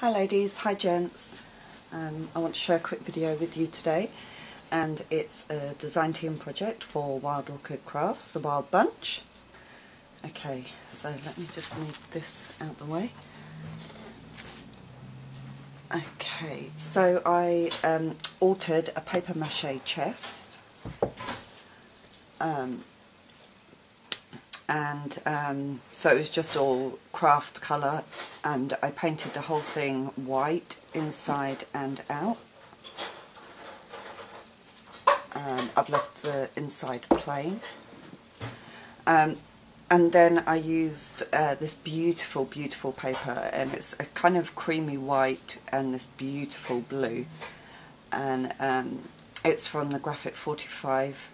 Hi ladies, hi gents. I want to share a quick video with you today, and it's a design team project for Wild Orchid Crafts, the Wild Bunch. Okay, so let me just move this out the way. Okay, so I altered a paper mache chest, so it was just all craft colour, and I painted the whole thing white inside and out. I've left the inside plain, and then I used this beautiful paper, and it's a kind of creamy white and this beautiful blue, and it's from the Graphic 45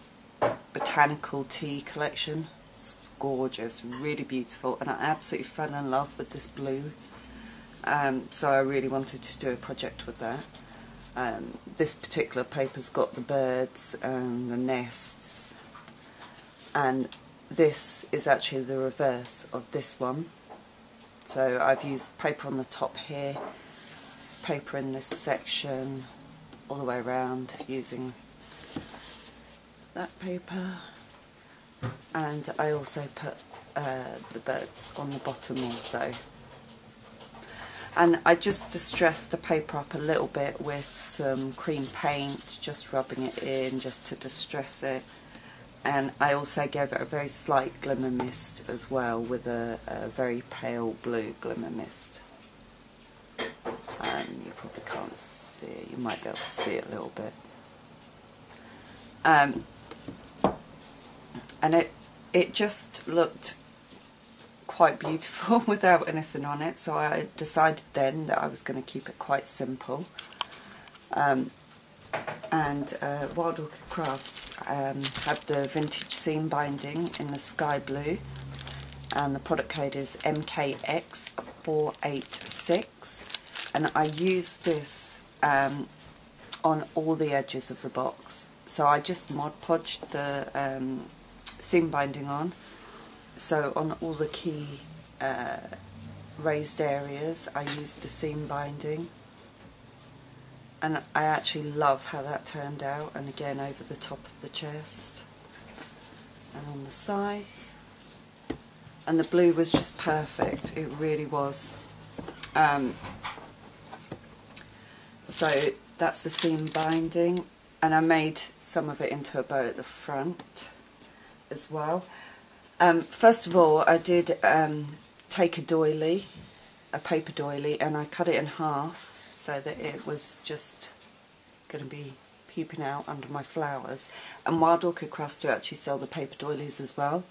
Botanical Tea collection. It's gorgeous, really beautiful, and I absolutely fell in love with this blue, so I really wanted to do a project with that. This particular paper's got the birds and the nests, and this is actually the reverse of this one. So I've used paper on the top here, paper in this section, all the way around using that paper, and I also put the birds on the bottom also. And I just distressed the paper up a little bit with some cream paint, just rubbing it in just to distress it. And I also gave it a very slight glimmer mist as well, with a very pale blue glimmer mist. You probably can't see it, you might be able to see it a little bit. And it just looked quite beautiful without anything on it, so I decided then that I was going to keep it quite simple. Wild Orchid Crafts have the vintage seam binding in the sky blue, and the product code is MKX486, and I used this on all the edges of the box. So I just Mod Podged the seam binding on, so on all the key raised areas I used the seam binding. And I actually love how that turned out, and again over the top of the chest and on the sides. And the blue was just perfect, it really was. So that's the seam binding, and I made some of it into a bow at the front as well. First of all, I did take a doily, a paper doily, and I cut it in half, so that it was just going to be peeping out under my flowers. And Wild Orchid Crafts do actually sell the paper doilies as well.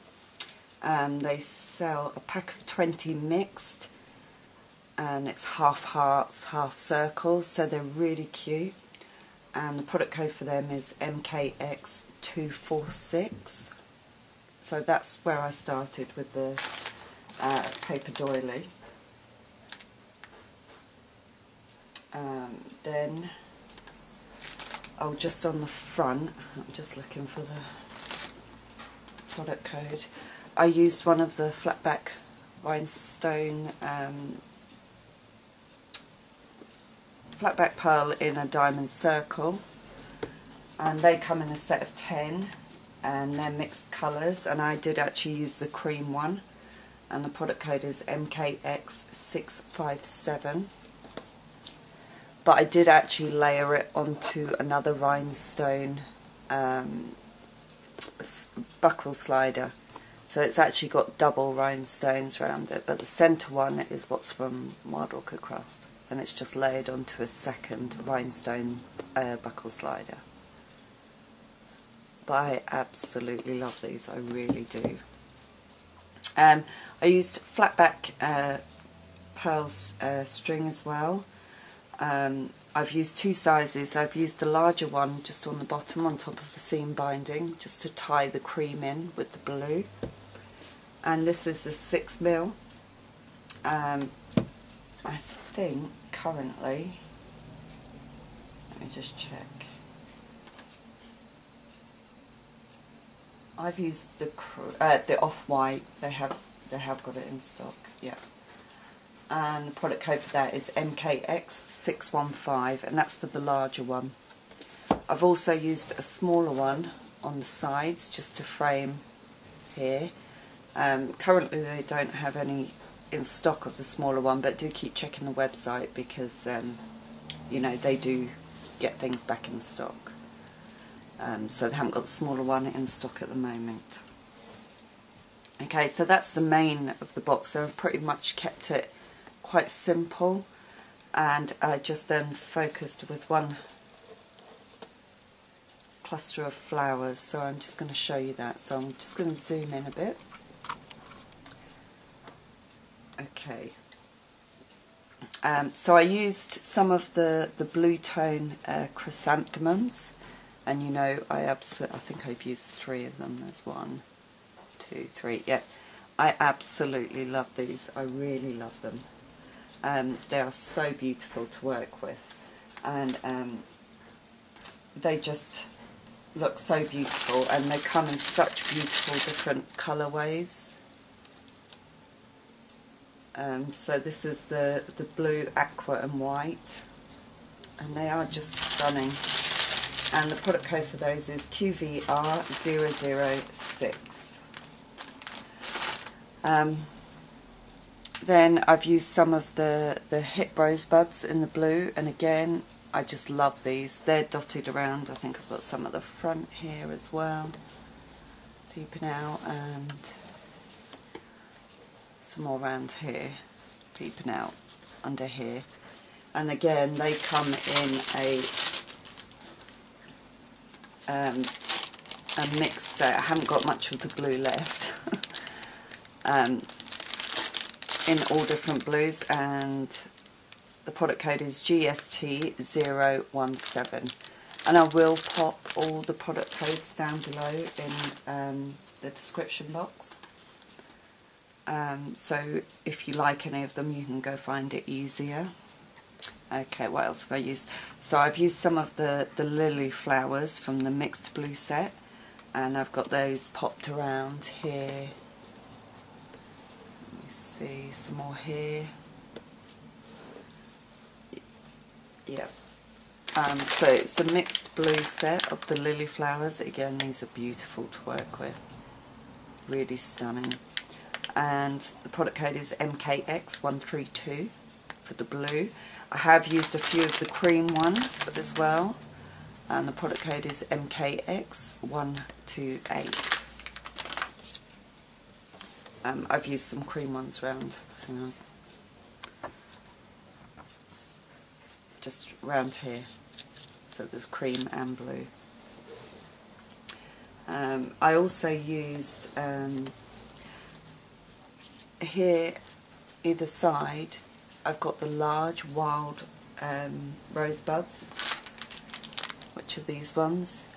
They sell a pack of 20 mixed, and it's half hearts, half circles, so they're really cute. And the product code for them is MKX246. So that's where I started with the paper doily. Then, just on the front, I'm just looking for the product code, I used one of the flatback Rhinestone flatback pearl in a diamond circle, and they come in a set of 10, and they're mixed colours, and I did actually use the cream one, and the product code is MKX657. But I did actually layer it onto another rhinestone buckle slider, so it's actually got double rhinestones around it, but the centre one is what's from Wild Orchid Craft, and it's just layered onto a second rhinestone buckle slider. But I absolutely love these, I really do. I used flatback pearl string as well. I've used two sizes. I've used the larger one just on the bottom, on top of the seam binding, just to tie the cream in with the blue. And this is the 6mm. I think currently, let me just check. I've used the off-white. They have got it in stock. Yeah. and the product code for that is MKX615, and that's for the larger one. I've also used a smaller one on the sides just to frame here. Currently they don't have any in stock of the smaller one, but do keep checking the website because you know, they do get things back in stock. So they haven't got the smaller one in stock at the moment. Okay, so that's the main of the box. So I've pretty much kept it quite simple, and I just then focused with one cluster of flowers. So I'm just going to show you that. So I'm just going to zoom in a bit. Okay. So I used some of the blue tone chrysanthemums, and you know, I think I've used 3 of them. There's 1, 2, 3. Yeah, I absolutely love these. I really love them. They are so beautiful to work with, and they just look so beautiful, and they come in such beautiful different colourways. So this is the blue, aqua and white, and they are just stunning. And the product code for those is QVR-006. Then I've used some of the hip rosebuds in the blue, and again, I just love these. They're dotted around. I think I've got some at the front here as well, peeping out, and some more around here, peeping out under here. And again, they come in a mixed set. I haven't got much of the blue left. In all different blues, and the product code is GST017, and I will pop all the product codes down below in the description box, so if you like any of them you can go find it easier. Okay, what else have I used? So I've used some of the lily flowers from the mixed blue set, and I've got those popped around here. See some more here. Yeah. So it's a mixed blue set of the lily flowers. Again, these are beautiful to work with. Really stunning. And the product code is MKX132 for the blue. I have used a few of the cream ones as well, and the product code is MKX128. I've used some cream ones round, hang on, just round here, so there's cream and blue. I also used here, either side, I've got the large wild rosebuds, which are these ones.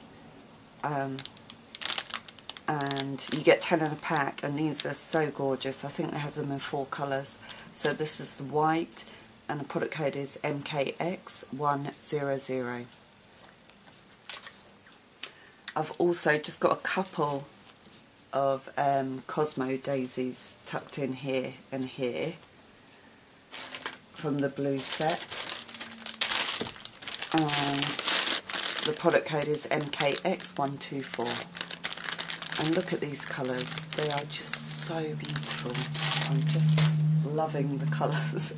And you get 10 in a pack, and these are so gorgeous. I think they have them in 4 colours. So this is white, and the product code is MKX100. I've also just got a couple of Cosmo daisies tucked in here and here from the blue set, and the product code is MKX124. And look at these colours, they are just so beautiful. I'm just loving the colours.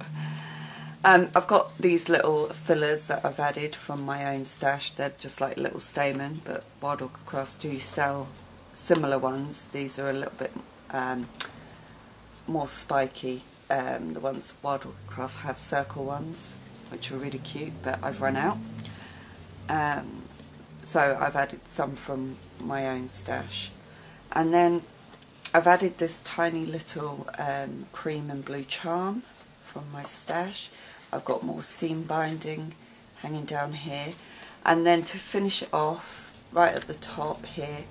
I've got these little fillers that I've added from my own stash. They're just like little stamen, but Wild Orchid Crafts do sell similar ones. These are a little bit more spiky. The ones Wild Orchid Craft have circle ones, which are really cute, but I've run out. So I've added some from my own stash. And then I've added this tiny little cream and blue charm from my stash. I've got more seam binding hanging down here. And then to finish it off, right at the top here,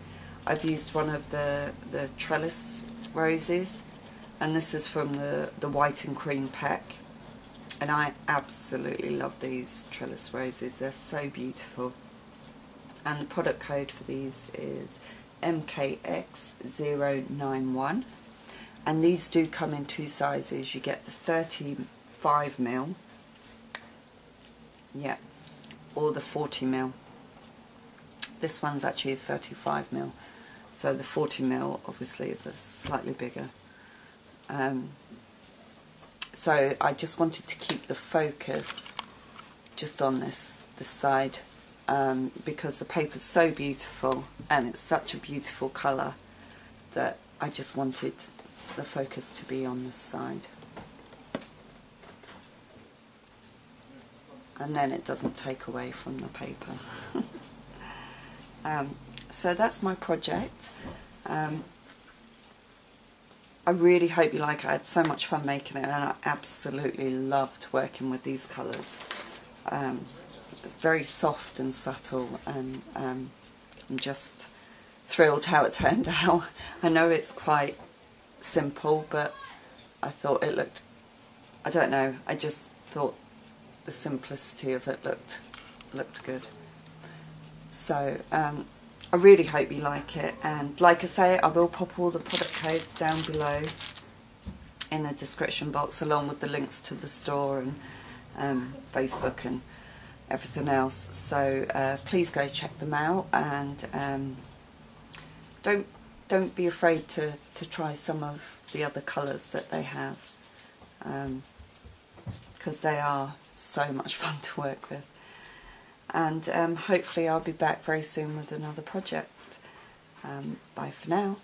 I've used one of the Trellis roses. And this is from the white and cream pack. And I absolutely love these Trellis roses. They're so beautiful. And the product code for these is MKX091, and these do come in 2 sizes. You get the 30 35mm, yeah, or the 40mm. This one's actually 35mm, so the 40mm obviously is a slightly bigger. So I just wanted to keep the focus just on this side, because the paper's so beautiful and it's such a beautiful colour that I just wanted the focus to be on this side. And then it doesn't take away from the paper. So that's my project. I really hope you like it. I had so much fun making it, and I absolutely loved working with these colours. It's very soft and subtle, and I'm just thrilled how it turned out. I know it's quite simple, but I thought it looked, I don't know, I just thought the simplicity of it looked good. So I really hope you like it, and like I say, I will pop all the product codes down below in the description box, along with the links to the store and Facebook and everything else. So please go check them out, and don't be afraid to try some of the other colours that they have, because they are so much fun to work with. And hopefully I'll be back very soon with another project. Bye for now.